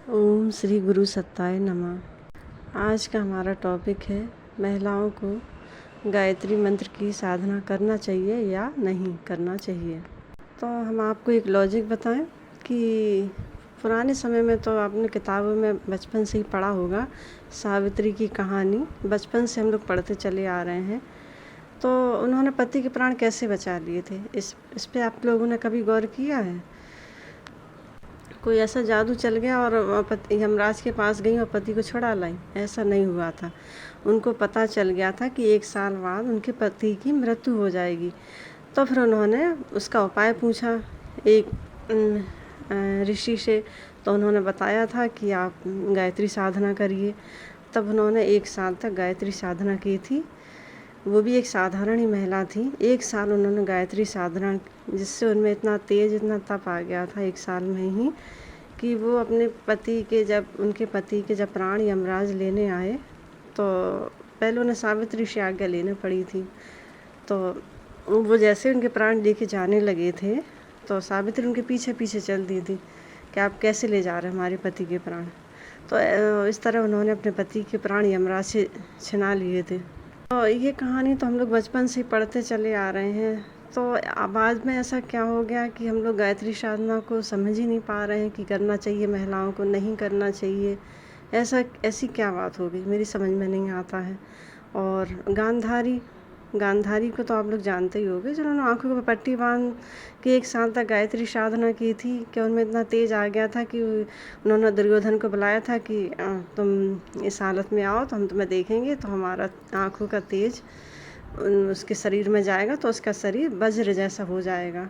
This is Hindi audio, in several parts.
ओम श्री गुरु सत्ताय नमः। आज का हमारा टॉपिक है महिलाओं को गायत्री मंत्र की साधना करना चाहिए या नहीं करना चाहिए। तो हम आपको एक लॉजिक बताएं कि पुराने समय में तो आपने किताबों में बचपन से ही पढ़ा होगा, सावित्री की कहानी बचपन से हम लोग पढ़ते चले आ रहे हैं। तो उन्होंने पति के प्राण कैसे बचा लिए थे, इस पे आप लोगों ने कभी गौर किया है? कोई ऐसा जादू चल गया और पति यमराज के पास गई और पति को छुड़ा लाई? ऐसा नहीं हुआ था। उनको पता चल गया था कि 1 साल बाद उनके पति की मृत्यु हो जाएगी। तो फिर उन्होंने उसका उपाय पूछा एक ऋषि से। तो उन्होंने बताया था कि आप गायत्री साधना करिए। तब उन्होंने 1 साल तक गायत्री साधना की थी। वो भी एक साधारण ही महिला थी। 1 साल उन्होंने गायत्री साधना, जिससे उनमें इतना तेज, इतना तप आ गया था 1 साल में ही, कि वो अपने उनके पति के जब प्राण यमराज लेने आए, तो पहले उन्हें सावित्री से आज्ञा लेनी पड़ी थी। तो वो जैसे उनके प्राण लेके जाने लगे थे, तो सावित्री उनके पीछे पीछे चल दी थी कि आप कैसे ले जा रहे हैं हमारे पति के प्राण। तो इस तरह उन्होंने अपने पति के प्राण यमराज से छिना लिए थे। तो ये कहानी तो हम लोग बचपन से पढ़ते चले आ रहे हैं। तो बाद में ऐसा क्या हो गया कि हम लोग गायत्री साधना को समझ ही नहीं पा रहे हैं कि करना चाहिए महिलाओं को, नहीं करना चाहिए। ऐसी क्या बात हो गई, मेरी समझ में नहीं आता है। और गांधारी को तो आप लोग जानते ही होंगे, जिन्होंने आंखों पर पट्टी बांध के 1 साल तक गायत्री साधना की थी कि उनमें इतना तेज आ गया था कि उन्होंने दुर्योधन को बुलाया था कि तुम इस हालत में आओ तो हम तुम्हें देखेंगे, तो हमारा आंखों का तेज उसके शरीर में जाएगा तो उसका शरीर वज्र जैसा हो जाएगा।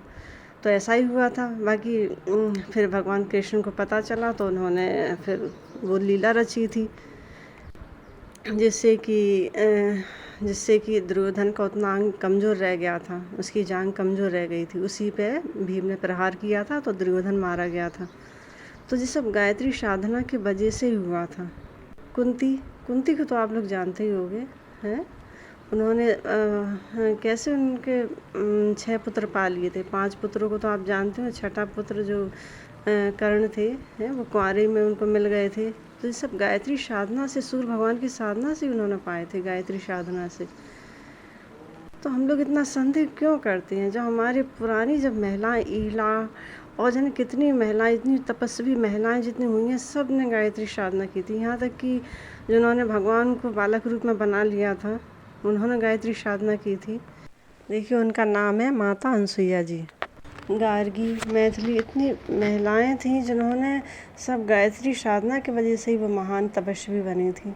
तो ऐसा ही हुआ था। बाकी फिर भगवान कृष्ण को पता चला तो उन्होंने फिर वो लीला रची थी, जिससे कि दुर्योधन का उतना अंग कमज़ोर रह गया था, उसकी जांघ कमज़ोर रह गई थी। उसी पे भीम ने प्रहार किया था तो दुर्योधन मारा गया था। तो ये सब गायत्री साधना की वजह से ही हुआ था। कुंती को तो आप लोग जानते ही होंगे हैं। उन्होंने कैसे उनके 6 पुत्र पा लिए थे। 5 पुत्रों को तो आप जानते हो, छठा पुत्र जो कर्ण थे हैं, वो कुंवारे में उनको मिल गए थे। तो ये सब गायत्री साधना से, सूर्य भगवान की साधना से उन्होंने पाए थे, गायत्री साधना से। तो हम लोग इतना संदेह क्यों करते हैं? जब हमारे पुरानी जब महिलाएं, ईला और जाने कितनी महिलाएं, इतनी तपस्वी महिलाएं जितनी हुई हैं, सब ने गायत्री साधना की थी। यहाँ तक कि जिन्होंने भगवान को बालक रूप में बना लिया था, उन्होंने गायत्री साधना की थी। देखिए, उनका नाम है माता अनसुईया जी। गार्गी, मैथिली, इतनी महिलाएं थीं जिन्होंने सब गायत्री साधना की वजह से ही वो महान तपस्वी बनी थी।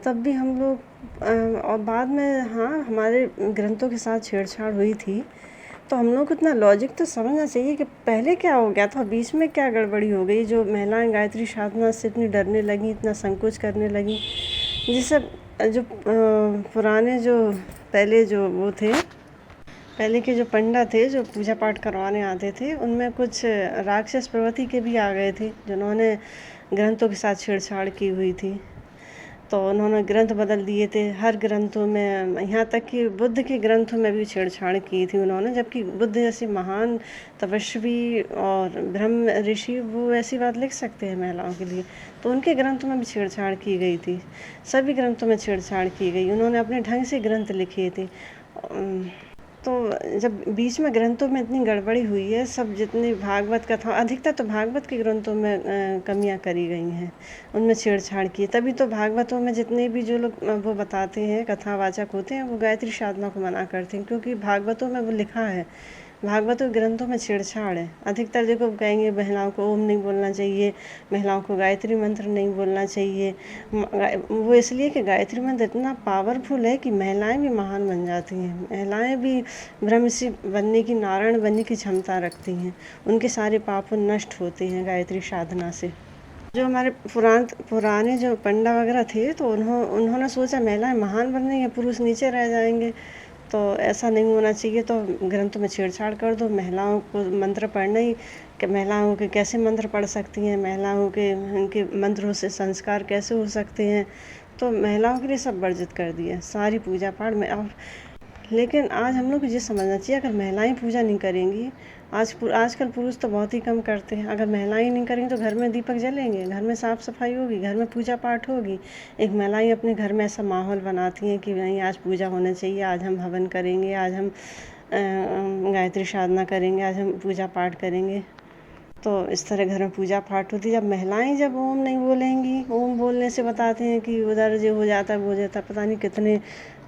तब भी हम लोग और बाद में हाँ, हमारे ग्रंथों के साथ छेड़छाड़ हुई थी। तो हम लोग को इतना लॉजिक तो समझना चाहिए कि पहले क्या हो गया था, बीच में क्या गड़बड़ी हो गई, जो महिलाएं गायत्री साधना से इतनी डरने लगी, इतना संकोच करने लगी। जिससे जो पुराने जो पहले जो वो थे, पहले के जो पंडित थे जो पूजा पाठ करवाने आते थे, उनमें कुछ राक्षस प्रवृत्ति के भी आ गए थे, जिन्होंने ग्रंथों के साथ छेड़छाड़ की हुई थी। तो उन्होंने ग्रंथ बदल दिए थे हर ग्रंथों में, यहाँ तक कि बुद्ध के ग्रंथों में भी छेड़छाड़ की थी उन्होंने। जबकि बुद्ध जैसे महान तपस्वी और ब्रह्म ऋषि वो ऐसी बात लिख सकते हैं महिलाओं के लिए, तो उनके ग्रंथों में भी छेड़छाड़ की गई थी। सभी ग्रंथों में छेड़छाड़ की गई, उन्होंने अपने ढंग से ग्रंथ लिखे थे। तो जब बीच में ग्रंथों में इतनी गड़बड़ी हुई है, सब जितनी भागवत कथा, अधिकतर तो भागवत के ग्रंथों में कमियां करी गई हैं, उनमें छेड़छाड़ की। तभी तो भागवतों में जितने भी जो लोग वो बताते हैं, कथावाचक होते हैं, वो गायत्री साधना को मना करते हैं, क्योंकि भागवतों में वो लिखा है, भागवत ग्रंथों में छेड़छाड़ है। अधिकतर देखो कहेंगे महिलाओं को ओम नहीं बोलना चाहिए, महिलाओं को गायत्री मंत्र नहीं बोलना चाहिए। वो इसलिए कि गायत्री मंत्र इतना पावरफुल है कि महिलाएं भी महान बन जाती हैं, महिलाएं भी ब्रह्मर्षि बनने की, नारायण बनने की क्षमता रखती हैं। उनके सारे पाप नष्ट होते हैं गायत्री साधना से। जो हमारे पुराने जो पंडा वगैरह थे, तो उन्होंने सोचा महिलाएं महान बन रही हैं, पुरुष नीचे रह जाएंगे, तो ऐसा नहीं होना चाहिए। तो ग्रंथों में छेड़छाड़ कर दो, महिलाओं को मंत्र पढ़ना ही, कि महिलाओं के कैसे मंत्र पढ़ सकती हैं, महिलाओं के उनके मंत्रों से संस्कार कैसे हो सकते हैं। तो महिलाओं के लिए सब वर्जित कर दिया, सारी पूजा पाठ में। अब लेकिन आज हम लोग को ये समझना चाहिए, अगर महिलाएं पूजा नहीं करेंगी आजकल पुरुष तो बहुत ही कम करते हैं। अगर महिलाएं नहीं करेंगी तो घर में दीपक जलेंगे, घर में साफ सफाई होगी, घर में पूजा पाठ होगी। एक महिलाएं अपने घर में ऐसा माहौल बनाती हैं कि नहीं आज पूजा होना चाहिए, आज हम हवन करेंगे, आज हम गायत्री साधना करेंगे, आज हम पूजा पाठ करेंगे। तो इस तरह घर में पूजा पाठ होती है। जब महिलाएं जब ओम नहीं बोलेंगी, ओम बोलने से बताते हैं कि उधर जो हो जाता है वो हो जाता है, पता नहीं कितने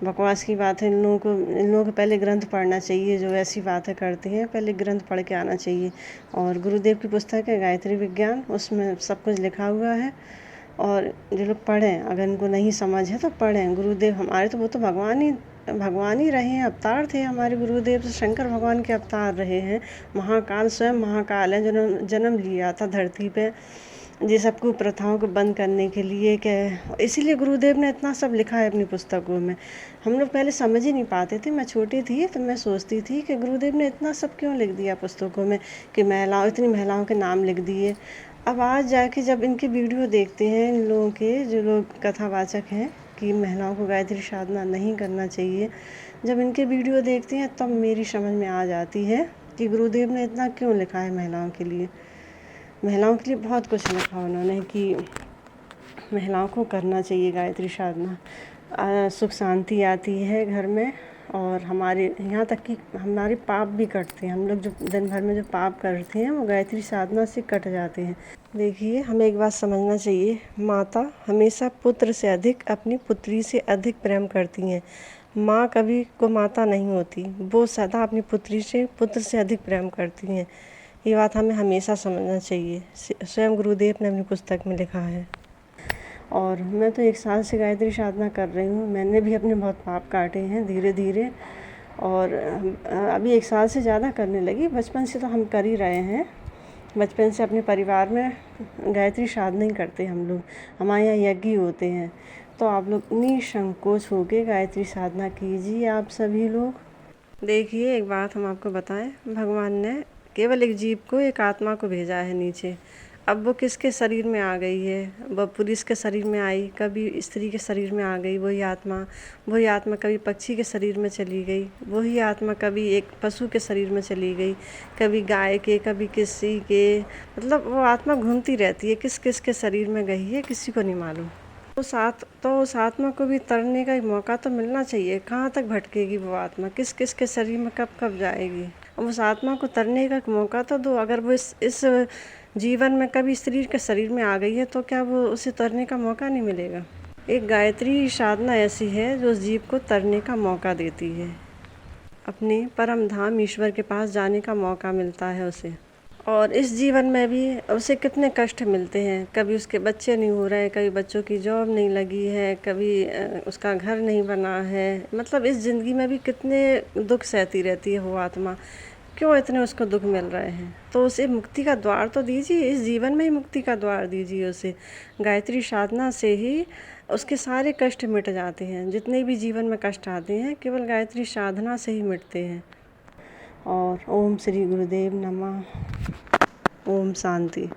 बकवास की बात है। इन लोगों को पहले ग्रंथ पढ़ना चाहिए। जो ऐसी बातें करते हैं पहले ग्रंथ पढ़ के आना चाहिए। और गुरुदेव की पुस्तक है गायत्री विज्ञान, उसमें सब कुछ लिखा हुआ है। और जो लोग पढ़ें, अगर इनको नहीं समझ है तो पढ़ें। गुरुदेव हमारे तो वो तो भगवान ही रहे हैं, अवतार थे हमारे गुरुदेव। तो शंकर भगवान के अवतार रहे हैं। महाकाल स्वयं महाकाल है, जो जन्म लिया था धरती पे ये सब कुप्रथाओं को बंद करने के लिए। क्या इसीलिए गुरुदेव ने इतना सब लिखा है अपनी पुस्तकों में। हम लोग पहले समझ ही नहीं पाते थे। मैं छोटी थी तो मैं सोचती थी कि गुरुदेव ने इतना सब क्यों लिख दिया पुस्तकों में, कि इतनी महिलाओं के नाम लिख दिए। अब आज जाके जब इनके वीडियो देखते हैं, इन लोगों के जो लोग कथावाचक हैं कि महिलाओं को गायत्री साधना नहीं करना चाहिए, जब इनके वीडियो देखते हैं तब मेरी समझ में आ जाती है कि गुरुदेव ने इतना क्यों लिखा है महिलाओं के लिए। महिलाओं के लिए बहुत कुछ लिखा उन्होंने कि महिलाओं को करना चाहिए गायत्री साधना। सुख शांति आती है घर में। और हमारे यहाँ तक कि हमारे पाप भी कटते हैं। हम लोग जो दिन भर में जो पाप करते हैं वो गायत्री साधना से कट जाते हैं। देखिए, हमें एक बात समझना चाहिए, माता हमेशा पुत्र से अधिक अपनी पुत्री से अधिक प्रेम करती हैं। माँ कभी को माता नहीं होती, वो सदा अपनी पुत्र से अधिक प्रेम करती हैं। ये बात हमें हमेशा समझना चाहिए। स्वयं गुरुदेव ने अपनी पुस्तक में लिखा है। और मैं तो 1 साल से गायत्री साधना कर रही हूँ। मैंने भी अपने बहुत पाप काटे हैं धीरे धीरे। और अभी 1 साल से ज़्यादा करने लगी। बचपन से तो हम कर ही रहे हैं। बचपन से अपने परिवार में गायत्री साधना ही करते हम लोग। हमारे यहाँ यज्ञ होते हैं। तो आप लोग निसंकोच होकर गायत्री साधना कीजिए। आप सभी लोग देखिए, एक बात हम आपको बताएं, भगवान ने केवल एक जीव को, एक आत्मा को भेजा है नीचे। अब वो किसके शरीर में आ गई है? वह पुरुष के शरीर में आई, कभी स्त्री के शरीर में आ गई वही आत्मा कभी पक्षी के शरीर में चली गई, वही आत्मा कभी एक पशु के शरीर में चली गई, कभी गाय के, कभी किसी के। मतलब वो आत्मा घूमती रहती है। किस किस के शरीर में गई है किसी को नहीं मालूम। उस आत्मा को भी तरने का एक मौका तो मिलना चाहिए। कहाँ तक भटकेगी वो आत्मा? किस किस के शरीर में कब कब जाएगी? अब उस आत्मा को तरने का एक मौका तो दो। अगर वो इस जीवन में कभी स्त्री के शरीर में आ गई है तो क्या वो उसे तरने का मौका नहीं मिलेगा? एक गायत्री साधना ऐसी है जो उस जीव को तरने का मौका देती है। अपने परम धाम ईश्वर के पास जाने का मौका मिलता है उसे। और इस जीवन में भी उसे कितने कष्ट मिलते हैं। कभी उसके बच्चे नहीं हो रहे, कभी बच्चों की जॉब नहीं लगी है, कभी उसका घर नहीं बना है। मतलब इस ज़िंदगी में भी कितने दुख सहती रहती है वो आत्मा। क्यों इतने उसको दुख मिल रहे हैं? तो उसे मुक्ति का द्वार तो दीजिए। इस जीवन में ही मुक्ति का द्वार दीजिए उसे। गायत्री साधना से ही उसके सारे कष्ट मिट जाते हैं। जितने भी जीवन में कष्ट आते हैं केवल गायत्री साधना से ही मिटते हैं। और ओम श्री गुरुदेव नमः। ओम शांति।